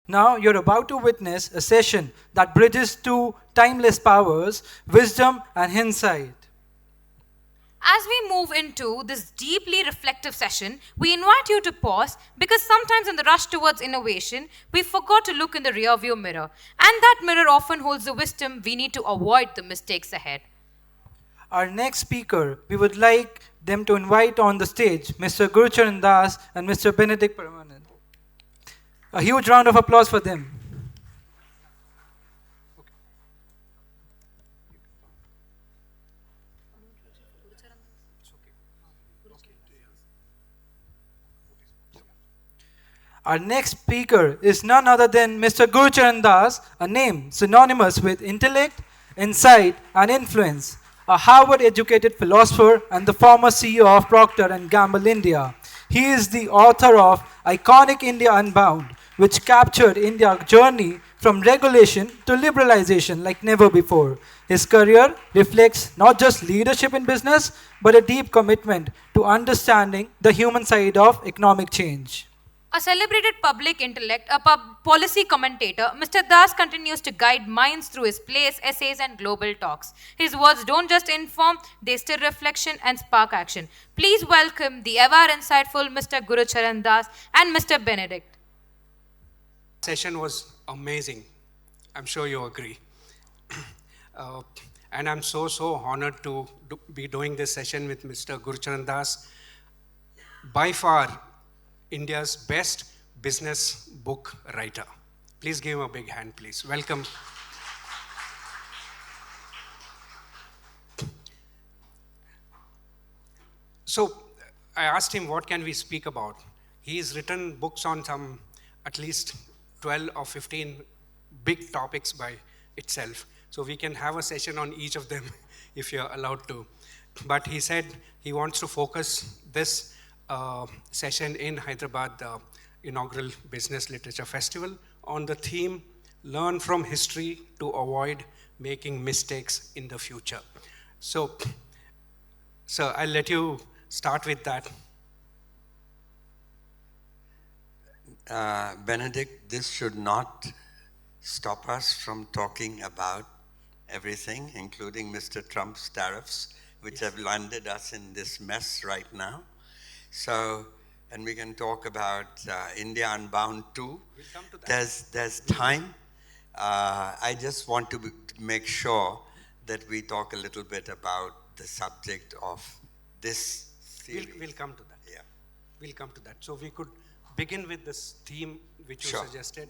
Now you're about to witness a session that bridges two timeless powers, wisdom and insight. As we move into this deeply reflective session, we invite you to pause because sometimes in the rush towards innovation, we forgot to look in the rearview mirror. And that mirror often holds the wisdom we need to avoid the mistakes ahead. Our next speaker, we would like them to invite on the stage Mr. Gurcharan Das and Mr. Benedict Paramanand. A huge round of applause for them. Our next speaker is none other than Mr. Gurcharan Das, a name synonymous with intellect, insight, and influence. A Harvard-educated philosopher and the former CEO of Procter & Gamble India. He is the author of iconic India Unbound, which captured India's journey from regulation to liberalization like never before. His career reflects not just leadership in business, but a deep commitment to understanding the human side of economic change. A celebrated public intellect, a policy commentator, Mr. Das continues to guide minds through his plays, essays, and global talks. His words don't just inform, they stir reflection and spark action. Please welcome the ever insightful Mr. Gurcharan Das and Mr. Benedict. Session was amazing. I'm sure you agree. And I'm so honored to be doing this session with Mr. Gurcharan Das. By far, India's best business book writer. Please give him a big hand, please. Welcome. So I asked him, what can we speak about? He's written books on some at least 12 or 15 big topics by itself. So we can have a session on each of them if you're allowed to. But he said he wants to focus this session in Hyderabad, the inaugural Business Literature Festival, on the theme, Learn from History to Avoid Making Mistakes in the Future. So, sir, I'll let you start with that. Benedict, this should not stop us from talking about everything, including Mr. Trump's tariffs, which have landed us in this mess right now. So, and we can talk about India Unbound too. We'll come to that. There's time. I just want to make sure that we talk a little bit about the subject of this series. We'll come to that. Yeah. We'll come to that. So we could begin with this theme which you Sure. suggested,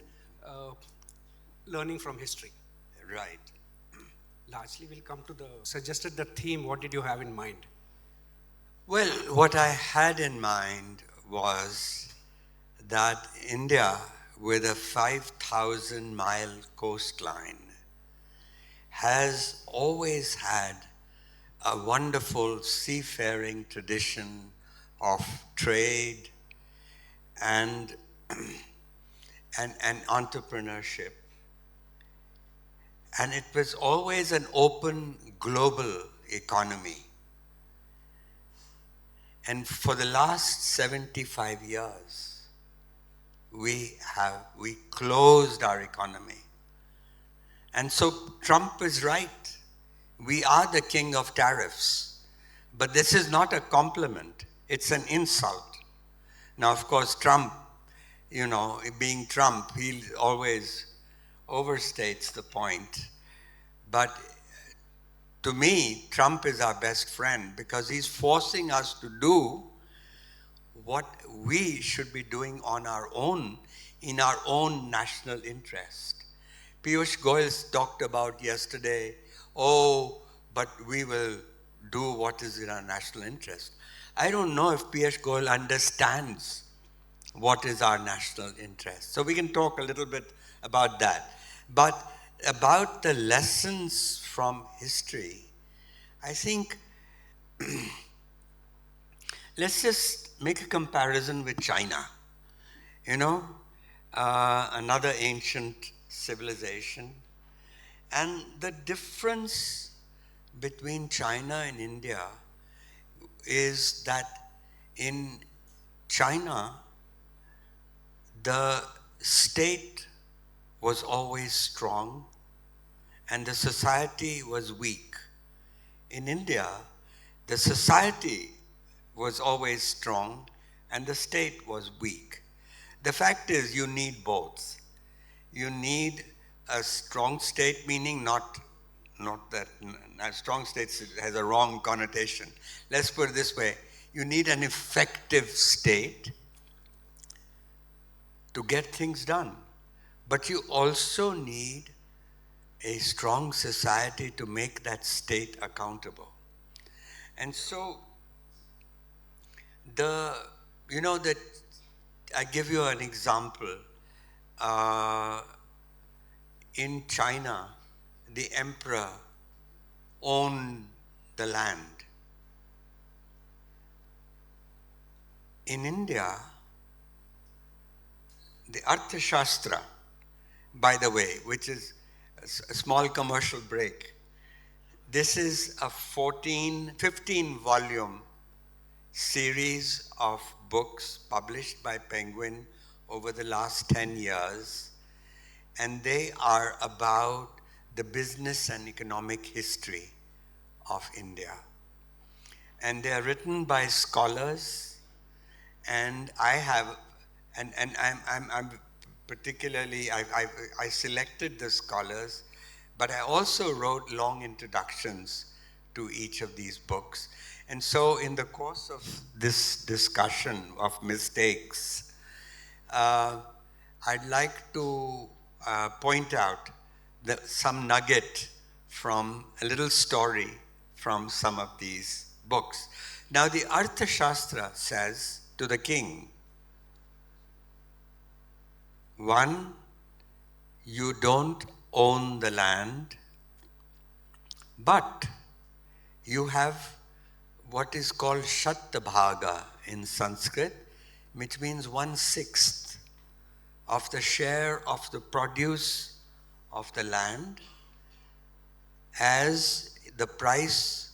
learning from history. Right. Largely we'll come to suggested the theme. What did you have in mind? Well, what I had in mind was that India, with a 5,000-mile coastline, has always had a wonderful seafaring tradition of trade and entrepreneurship. And it was always an open global economy. And for the last 75 years, we closed our economy. And so Trump is right. We are the king of tariffs. But this is not a compliment. It's an insult. Now, of course, Trump, being Trump, he always overstates the point. But to me, Trump is our best friend because he's forcing us to do what we should be doing on our own, in our own national interest. Piyush Goyal talked about yesterday, but we will do what is in our national interest. I don't know if Piyush Goyal understands what is our national interest. So we can talk a little bit about that. But about the lessons from history, I think let's just make a comparison with China. Another ancient civilization. And the difference between China and India is that in China, the state was always strong and the society was weak. In India, the society was always strong and the state was weak. The fact is, you need both. You need a strong state, meaning not that a strong state has a wrong connotation. Let's put it this way. You need an effective state to get things done. But you also need a strong society to make that state accountable. And so, that I give you an example. In China, the emperor owned the land. In India, the Arthashastra, by the way, which is a small commercial break, this is a 15 volume series of books published by Penguin over the last 10 years, and they are about the business and economic history of India. And they are written by scholars, and I'm particularly, I selected the scholars, but I also wrote long introductions to each of these books. And so in the course of this discussion of mistakes, I'd like to point out some nugget from a little story from some of these books. Now, the Arthashastra says to the king, 1, you don't own the land, but you have what is called Shatabhaga in Sanskrit, which means 1/6 of the share of the produce of the land as the price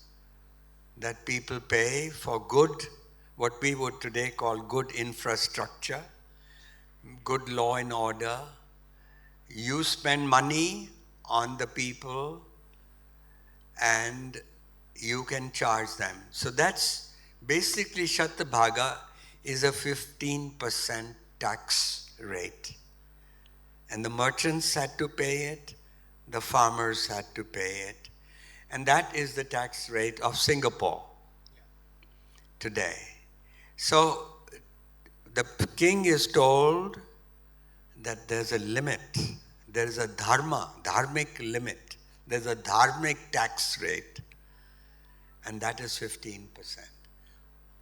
that people pay for good, what we would today call good infrastructure, good law and order. You spend money on the people and you can charge them. So that's basically Shatabhaga is a 15% tax rate. And the merchants had to pay it, the farmers had to pay it. And that is the tax rate of Singapore today. So the king is told that there's a limit, there is a dharmic limit, there's a dharmic tax rate, and that is 15%.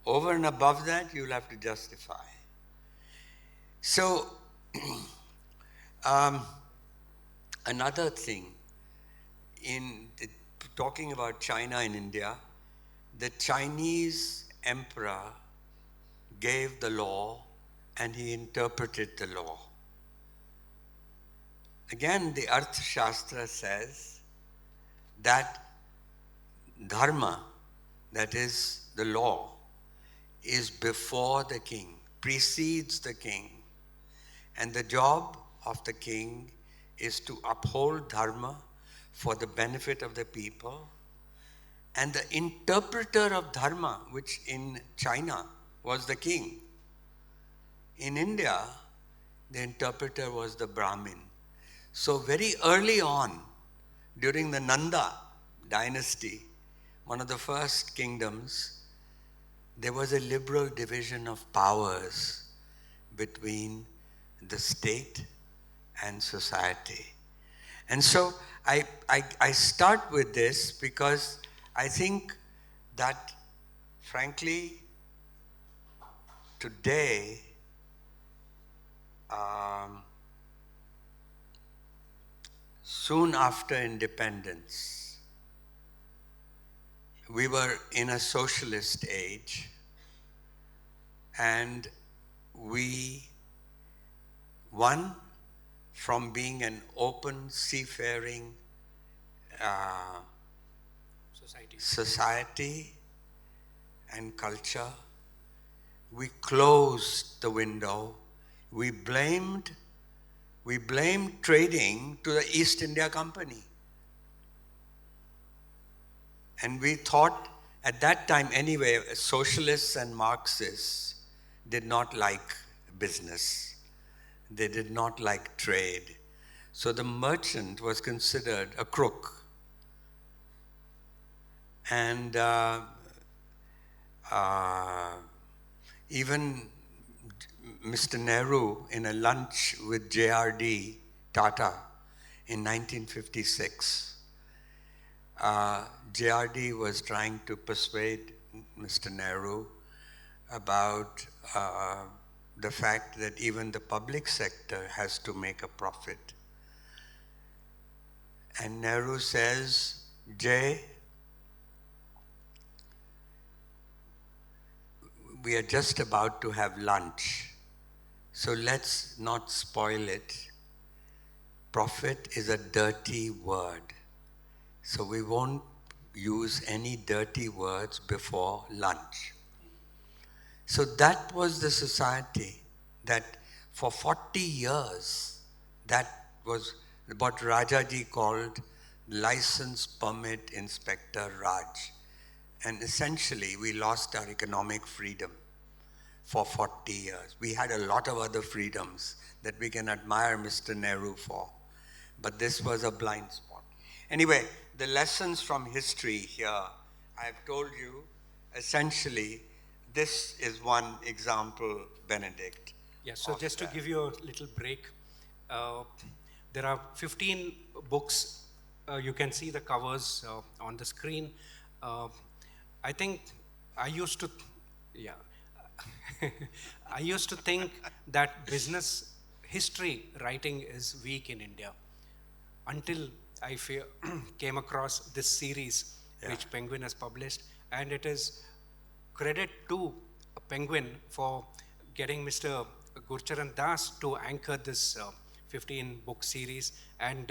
Over and above that, you'll have to justify. So, another thing, talking about China and India, the Chinese emperor gave the law and he interpreted the law. Again, the Arthashastra says that dharma, that is the law, is before the king, precedes the king. And the job of the king is to uphold dharma for the benefit of the people. And the interpreter of dharma, which in China was the king, in India, the interpreter was the Brahmin. So very early on, during the Nanda dynasty, one of the first kingdoms, there was a liberal division of powers between the state and society. And so I start with this because I think that, frankly, today, soon after independence, we were in a socialist age, and we won from being an open, seafaring society and culture. We closed the window. We blamed We blamed trading to the East India Company. And we thought, at that time anyway, socialists and Marxists did not like business. They did not like trade. So the merchant was considered a crook. And even Mr. Nehru, in a lunch with JRD Tata in 1956, JRD was trying to persuade Mr. Nehru about the fact that even the public sector has to make a profit. And Nehru says, Jay, we are just about to have lunch, so let's not spoil it. Profit is a dirty word, so we won't use any dirty words before lunch. So that was the society that for 40 years, that was what Rajaji called License Permit Inspector Raj. And essentially, we lost our economic freedom for 40 years. We had a lot of other freedoms that we can admire Mr. Nehru for. But this was a blind spot. Anyway, the lessons from history here, I've told you, essentially, this is one example, Benedict. Yeah, so just to give you a little break, there are 15 books. You can see the covers on the screen. I think I used to, yeah, I used to think that business history writing is weak in India until I came across this series which Penguin has published, and it is credit to Penguin for getting Mr. Gurcharan Das to anchor this 15-book series, and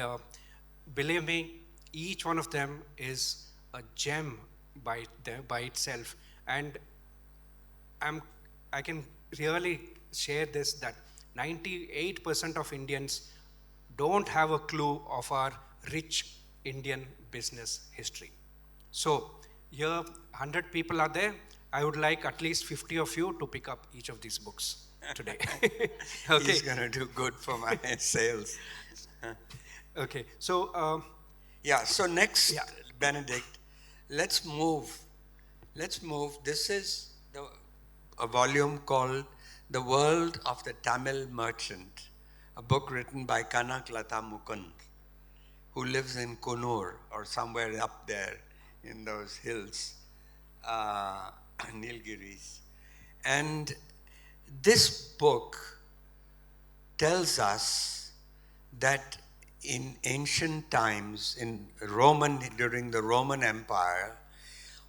believe me, each one of them is a gem by itself, and I can really share this, that 98% of Indians don't have a clue of our rich Indian business history. So here 100 people are there. I would like at least 50 of you to pick up each of these books today. Okay. He's going to do good for my sales. Okay, so so next, Benedict, let's move. This is a volume called The World of the Tamil Merchant, a book written by Kanak Lata Mukund, who lives in Kunur or somewhere up there in those hills, Nilgiris. And this book tells us that in ancient times, during the Roman Empire,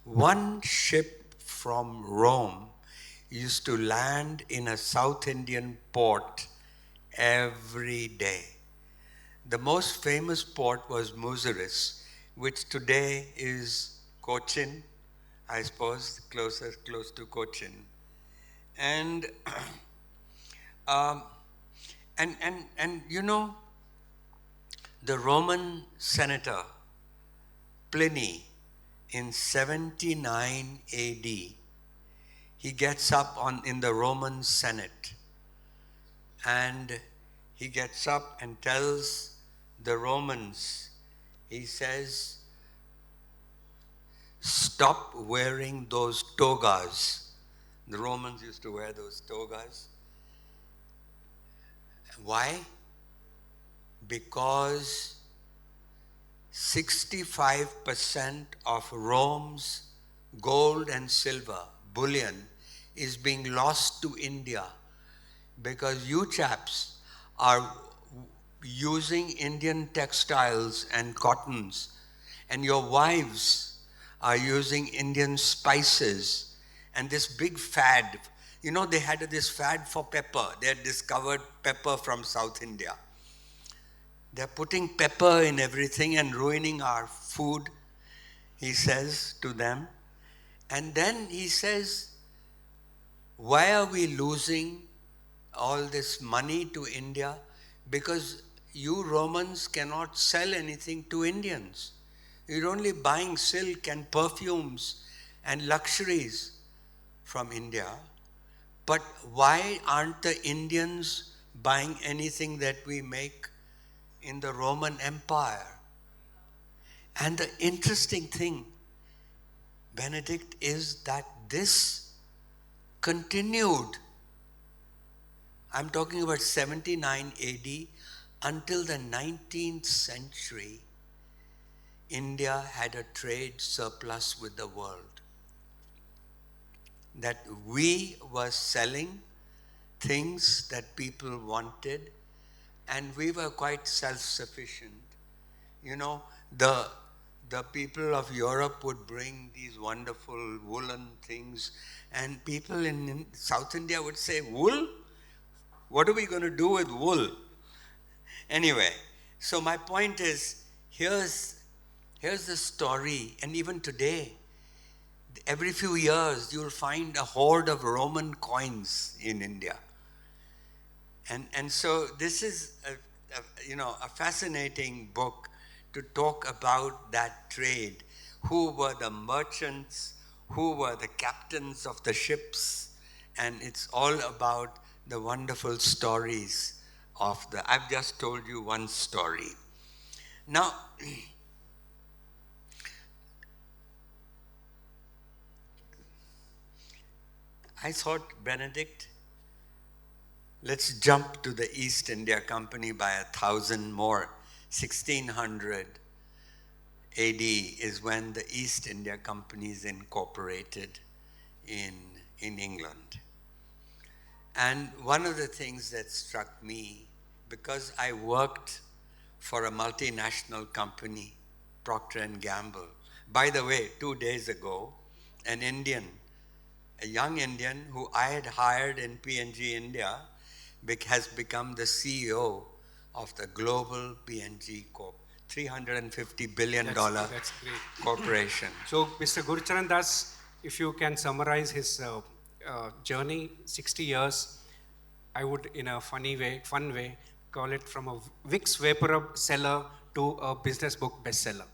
one ship from Rome used to land in a South Indian port every day. The most famous port was Muziris, which today is Cochin, I suppose, close to Cochin. And you know, the Roman senator Pliny, in 79 AD, he gets up in the Roman Senate, and he gets up and tells the Romans, he says, stop wearing those togas. The Romans used to wear those togas. Why? Because 65% of Rome's gold and silver, bullion, is being lost to India because you chaps are using Indian textiles and cottons, and your wives are using Indian spices, and this big fad. You know, they had this fad for pepper. They had discovered pepper from South India. They're putting pepper in everything and ruining our food, he says to them. And then he says, why are we losing all this money to India? because you Romans cannot sell anything to Indians. You're only buying silk and perfumes and luxuries from India. But why aren't the Indians buying anything that we make in the Roman Empire? And the interesting thing, Benedict, is that this continued. I'm talking about 79 AD until the 19th century. India had a trade surplus with the world. That we were selling things that people wanted, and we were quite self-sufficient. You know, the people of Europe would bring these wonderful woolen things, and people in South India would say, wool? What are we going to do with wool? Anyway, so my point is, here's the story, and even today, every few years, you'll find a hoard of Roman coins in India. And so this is a fascinating book to talk about that trade. Who were the merchants? Who were the captains of the ships? And it's all about the wonderful stories of I've just told you one story. Now, I thought, Benedict, let's jump to the East India Company by 1,000 more. 1600 AD is when the East India Company is incorporated in England. And one of the things that struck me, because I worked for a multinational company, Procter & Gamble. By the way, 2 days ago, a young Indian who I had hired in P&G India has become the CEO of the global P&G Corp, $350 billion That's great. corporation. So, Mr. Gurcharan Das, if you can summarize his journey, 60 years, I would, in a fun way, call it from a Vicks Vapor seller to a business book bestseller.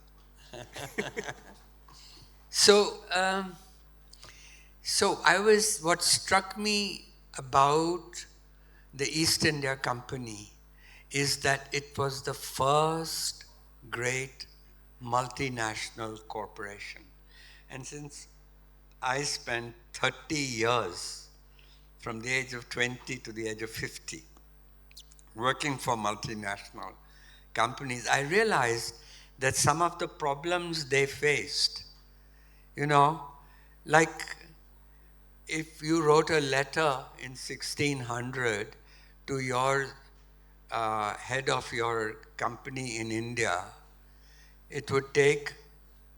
So what struck me about the East India Company is that it was the first great multinational corporation. And since I spent 30 years, from the age of 20 to the age of 50, working for multinational companies, I realized that some of the problems they faced, like if you wrote a letter in 1600 to your head of your company in India, it would take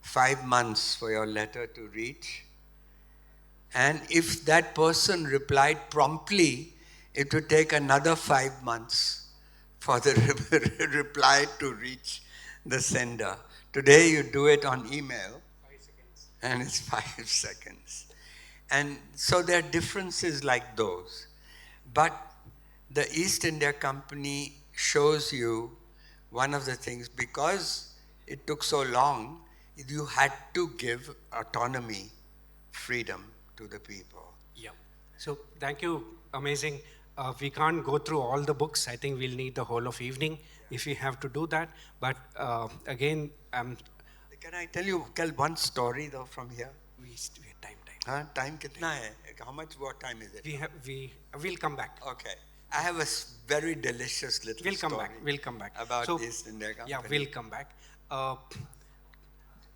5 months for your letter to reach. And if that person replied promptly, it would take another 5 months for the reply to reach the sender. Today you do it on email, 5 seconds. and it's 5 seconds. And so there are differences like those. But the East India Company shows you one of the things, because it took so long, you had to give autonomy, freedom to the people. Yeah. So thank you. Amazing. We can't go through all the books. I think we'll need the whole of evening if we have to do that. But again, Can I tell you one story though from here? we time. Huh? Time kitna hai? What time is it? We'll come back. Okay. I have a very delicious little story. We'll come back. About So, East India Company. Yeah, we'll come back.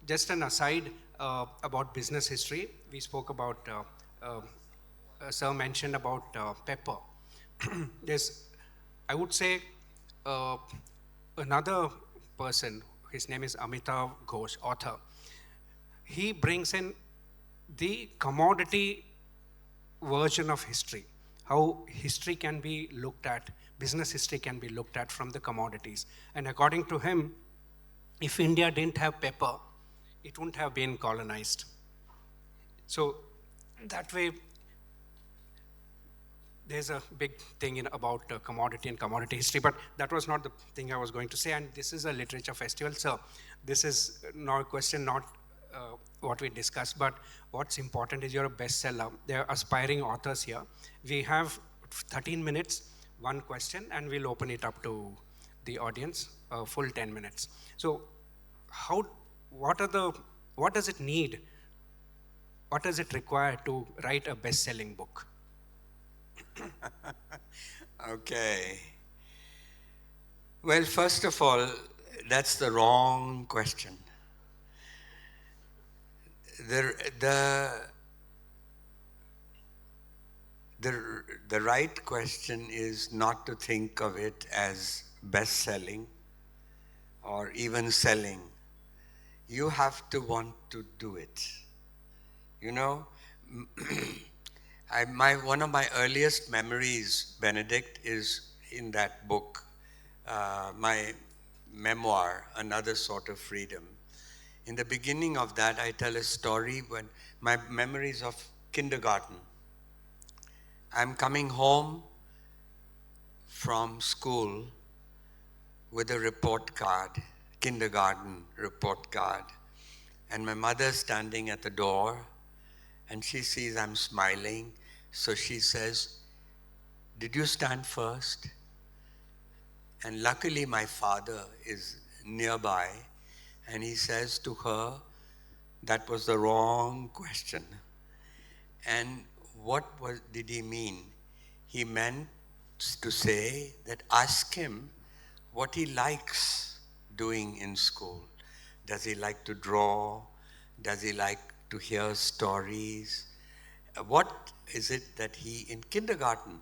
Just an aside about business history. We spoke about, Sir mentioned about pepper. There's, I would say, another person, his name is Amitav Ghosh, author. He brings in the commodity version of history, how history can be looked at, business history can be looked at from the commodities. And according to him, if India didn't have pepper, it wouldn't have been colonized. So that way, there's a big thing about commodity and commodity history, but that was not the thing I was going to say. And this is a literature festival, so this is not a question, not what we discussed, but what's important is you're a bestseller. There are aspiring authors here. We have 13 minutes, one question, and we'll open it up to the audience, full 10 minutes. So what does it need? What does it require to write a best-selling book? Okay. Well, first of all, that's the wrong question. The right question is not to think of it as best-selling or even selling. You have to want to do it. You know, one of my earliest memories, Benedict, is in that book, my memoir, Another Sort of Freedom. In the beginning of that, I tell a story when my memories of kindergarten. I'm coming home from school with a report card, kindergarten report card, and my mother's standing at the door, and she sees I'm smiling, so she says, "Did you stand first?" And luckily my father is nearby, and he says to her, that was the wrong question. And what did he mean? He meant to say that ask him what he likes doing in school. Does he like to draw? Does he like to hear stories? What is it that in kindergarten?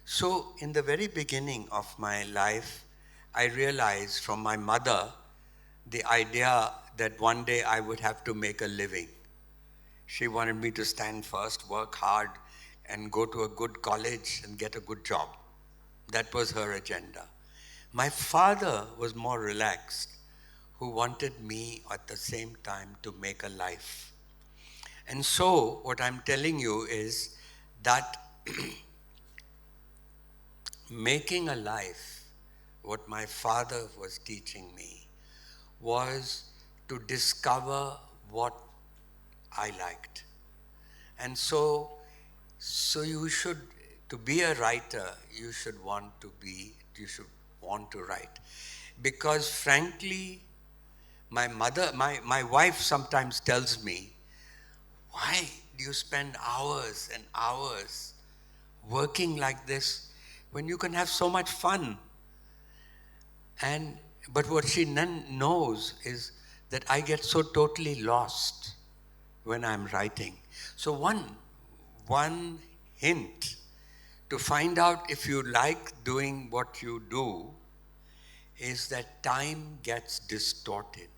So in the very beginning of my life, I realized from my mother the idea that one day I would have to make a living. She wanted me to stand first, work hard, and go to a good college and get a good job. That was her agenda. My father was more relaxed, who wanted me at the same time to make a life. And so what I'm telling you is that making a life, what my father was teaching me, was to discover what I liked. And so you should, to be a writer, you should want to write. Because frankly, my wife sometimes tells me, why do you spend hours and hours working like this when you can have so much fun? But what she knows is that I get so totally lost when I'm writing. So one hint to find out if you like doing what you do is that time gets distorted.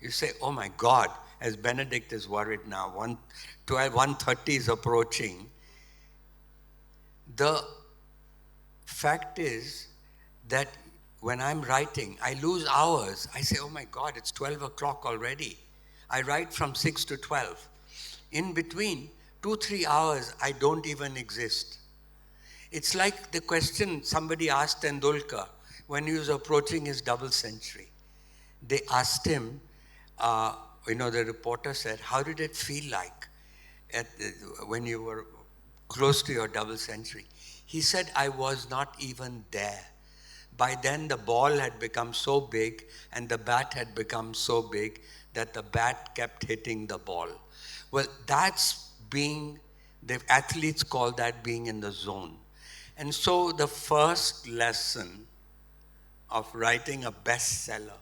You say, oh my God, as Benedict is worried now, 1:30 is approaching. The fact is that when I'm writing, I lose hours. I say, oh my God, it's 12 o'clock already. I write from 6 to 12. In between, 2-3 hours, I don't even exist. It's like the question somebody asked Tendulkar when he was approaching his double century. They asked him, the reporter said, how did it feel like when you were close to your double century? He said, I was not even there. By then the ball had become so big and the bat had become so big that the bat kept hitting the ball. Well, the athletes call that being in the zone. And so the first lesson of writing a bestseller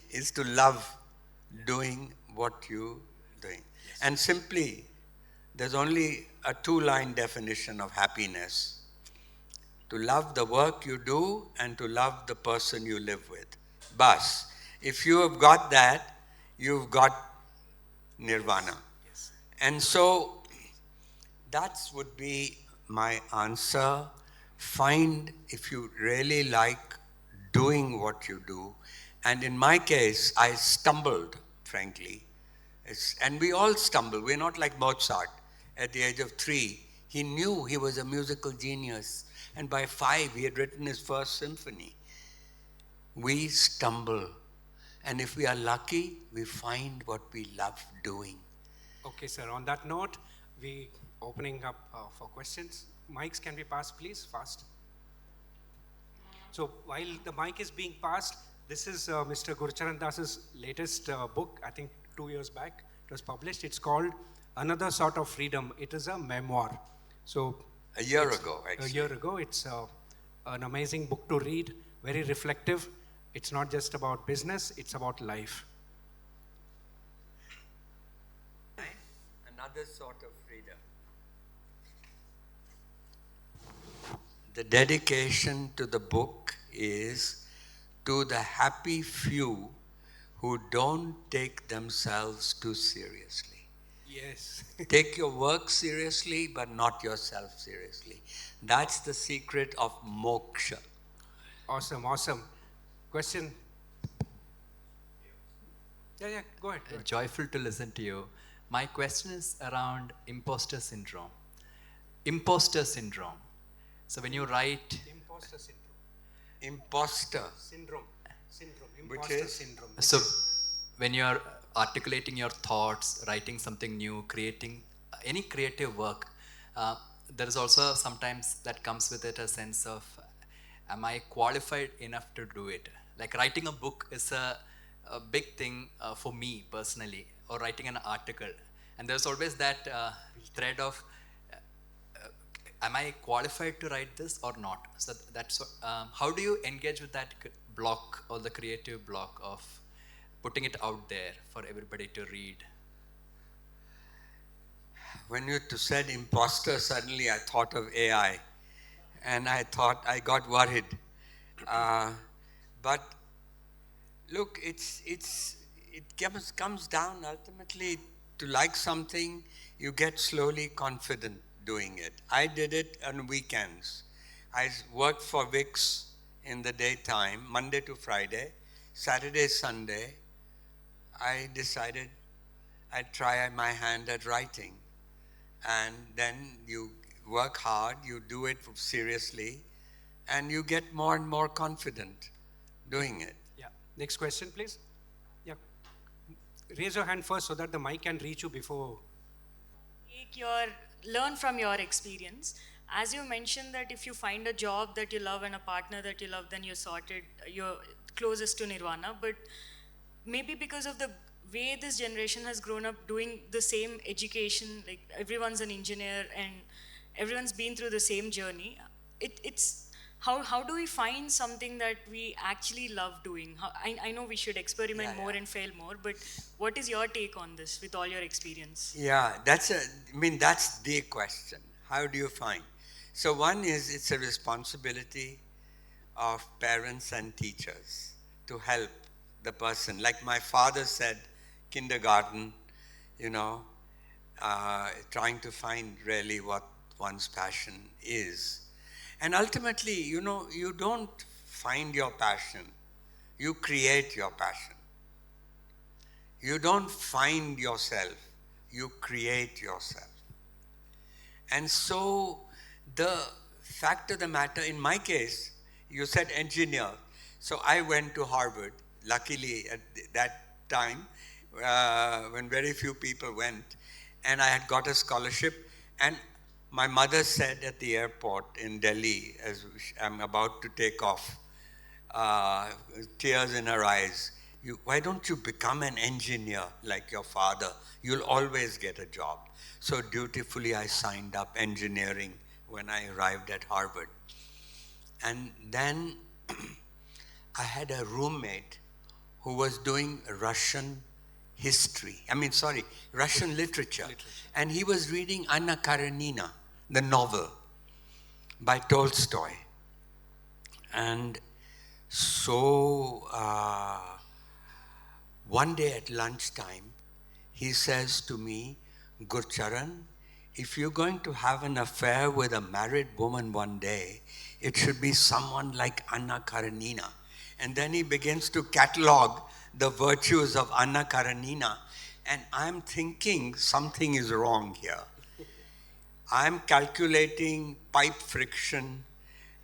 is to love doing what you're doing. Yes. And simply, there's only a 2-line definition of happiness. To love the work you do and to love the person you live with. Bas. If you have got that, you've got nirvana. Yes. And so that would be my answer. Find if you really like doing what you do. And in my case, I stumbled, frankly. And we all stumble. We're not like Mozart. At the age of 3, He knew he was a musical genius. And by 5, he had written his first symphony. We stumble. And if we are lucky, we find what we love doing. Okay, sir. On that note, we opening up for questions. Mics can be passed, please, fast. So while the mic is being passed, this is Mr. Gurcharan Das's latest book. I think 2 years back it was published. It's called Another Sort of Freedom. It is a memoir. So A year ago, actually. A year ago. It's an amazing book to read. Very reflective. It's not just about business. It's about life. Another sort of freedom. The dedication to the book is to the happy few who don't take themselves too seriously. Yes. Take your work seriously, but not yourself seriously. That's the secret of moksha. Awesome, awesome. Question? Yeah, go ahead. Joyful to listen to you. My question is around imposter syndrome. Imposter syndrome. So when you write... Imposter syndrome. Imposter. Syndrome. Which Imposter is? syndrome. So when you're articulating your thoughts, writing something new, creating any creative work, there is also sometimes that comes with it a sense of, am I qualified enough to do it? Like writing a book is a big thing for me personally, or writing an article. And there's always that thread of, am I qualified to write this or not? So that's how do you engage with that block or the creative block of putting it out there for everybody to read? When you said imposter, suddenly I thought of AI. And I got worried. But look, it comes down ultimately to like something, you get slowly confident doing it. I did it on weekends. I worked for VIX in the daytime, Monday to Friday. Saturday, Sunday, I decided I'd try my hand at writing. And then you work hard, you do it seriously, and you get more and more confident doing it. Yeah. Next question, please. Yeah. Raise your hand first so that the mic can reach you before. Learn from your experience. As you mentioned that if you find a job that you love and a partner that you love, then you're sorted, you're closest to nirvana. But maybe because of the way this generation has grown up doing the same education, like everyone's an engineer and everyone's been through the same journey, it's how do we find something that we actually love doing? I know we should experiment more and fail more, but what is your take on this with all your experience? Yeah, that's the question. How do you find? So one is, it's a responsibility of parents and teachers to help the person. Like my father said, kindergarten, trying to find really what one's passion is. And ultimately, you don't find your passion. You create your passion. You don't find yourself. You create yourself. And so the fact of the matter, in my case, you said engineer. So I went to Harvard, luckily at that time, when very few people went, and I had got a scholarship. And my mother said at the airport in Delhi, as I'm about to take off, tears in her eyes, why don't you become an engineer like your father? You'll always get a job. So dutifully I signed up engineering when I arrived at Harvard. And then I had a roommate who was doing Russian Russian literature. And he was reading Anna Karenina, the novel by Tolstoy. And so one day at lunchtime, he says to me, Gurcharan, if you're going to have an affair with a married woman one day, it should be someone like Anna Karenina. And then he begins to catalog the virtues of Anna Karenina. And I'm thinking something is wrong here. I'm calculating pipe friction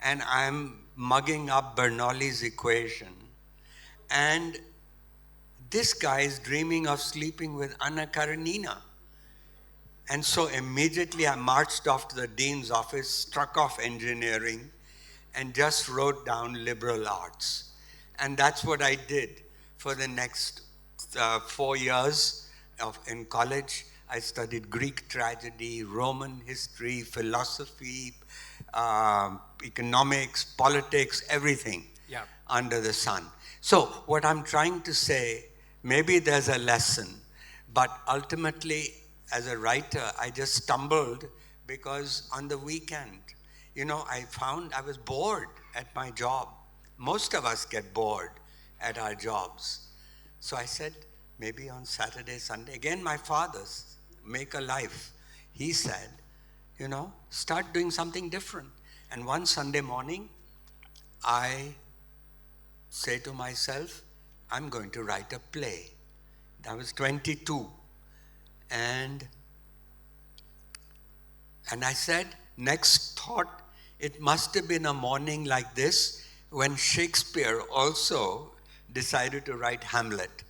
and I'm mugging up Bernoulli's equation. And this guy is dreaming of sleeping with Anna Karenina. And so immediately I marched off to the dean's office, struck off engineering, and just wrote down liberal arts. And that's what I did for the next 4 years in college. I studied Greek tragedy, Roman history, philosophy, economics, politics, everything under the sun. So what I'm trying to say, maybe there's a lesson, but ultimately, as a writer, I just stumbled because on the weekend, I found I was bored at my job. Most of us get bored at our jobs. So I said, maybe on Saturday, Sunday, again, my father's, make a life. He said, start doing something different. And one Sunday morning, I say to myself, I'm going to write a play. I was 22. And I said, next thought, it must have been a morning like this when Shakespeare also decided to write Hamlet.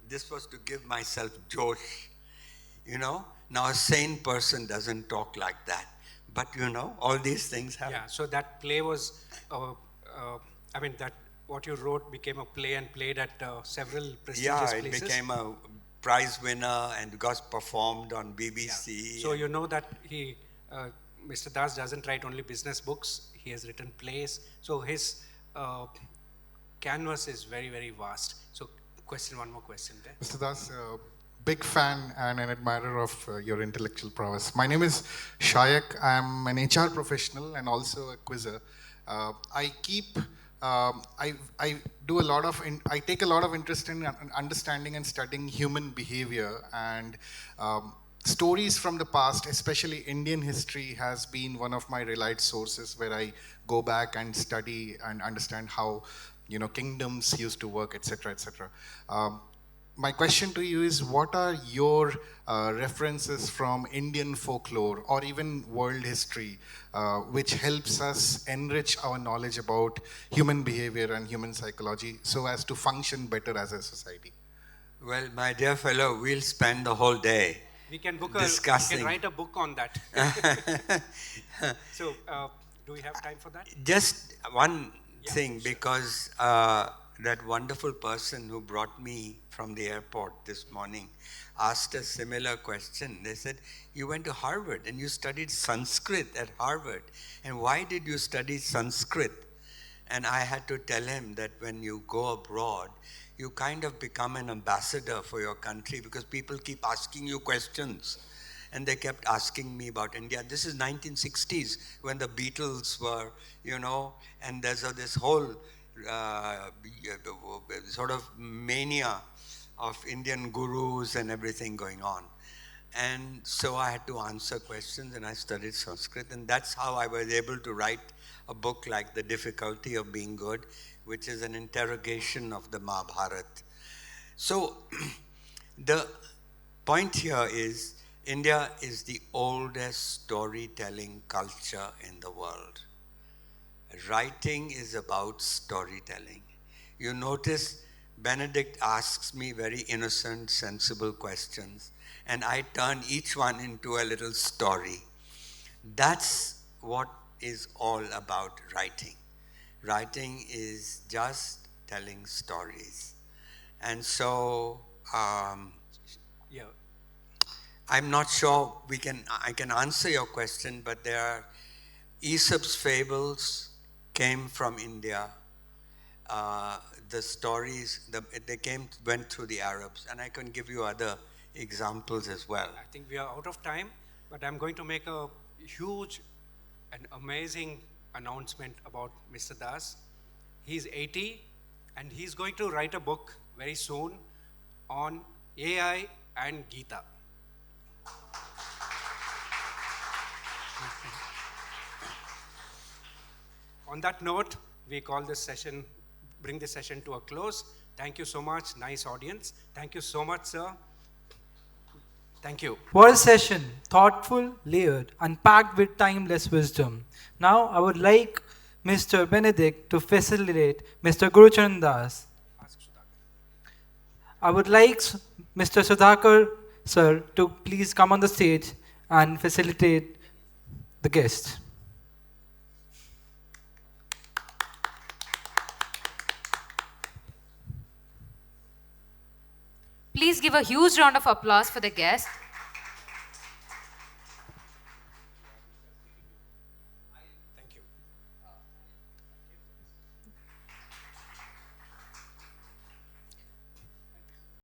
This was to give myself josh. Now a sane person doesn't talk like that. But all these things happen. Yeah, so that play was, that what you wrote became a play and played at several prestigious places. Yeah, it became a prize winner and got performed on BBC. Yeah. So you know that Mr. Das doesn't write only business books, he has written plays. So his canvas is very, very vast. So one more question there. Mr. Das, big fan and an admirer of your intellectual prowess. My name is Shayak. I am an HR professional and also a quizzer. I take a lot of interest in understanding and studying human behavior, and stories from the past, especially Indian history, has been one of my relied sources where I go back and study and understand how kingdoms used to work, etc., etc. My question to you is, what are your references from Indian folklore or even world history which helps us enrich our knowledge about human behavior and human psychology so as to function better as a society? Well, my dear fellow, we'll spend the whole day discussing. We can write a book on that. So, do we have time for that? Just one thing, sure. Because that wonderful person who brought me from the airport this morning asked a similar question. They said, you went to Harvard and you studied Sanskrit at Harvard. And why did you study Sanskrit? And I had to tell him that when you go abroad, you kind of become an ambassador for your country because people keep asking you questions. And they kept asking me about India. This is 1960s when the Beatles were, and there's this whole sort of mania of Indian gurus and everything going on. And so I had to answer questions and I studied Sanskrit, and that's how I was able to write a book like The Difficulty of Being Good, which is an interrogation of the Mahabharata. So the point here is, India is the oldest storytelling culture in the world. Writing is about storytelling. You notice Benedict asks me very innocent, sensible questions, and I turn each one into a little story. That's what is all about writing. Writing is just telling stories. And so, I'm not sure I can answer your question, but there are Aesop's fables came from India. The stories, went through the Arabs, and I can give you other examples as well. I think we are out of time, but I'm going to make a huge and amazing announcement about Mr. Das. He's 80, and he's going to write a book very soon on AI and Gita. On that note, we bring this session to a close. Thank you so much, nice audience. Thank you so much, sir. Thank you. What a session, thoughtful, layered, and packed with timeless wisdom. Now I would like Mr. Benedict to facilitate Mr. Gurcharan Das. I would like Mr. Sudhakar sir to please come on the stage and facilitate the guest. Please give a huge round of applause for the guest.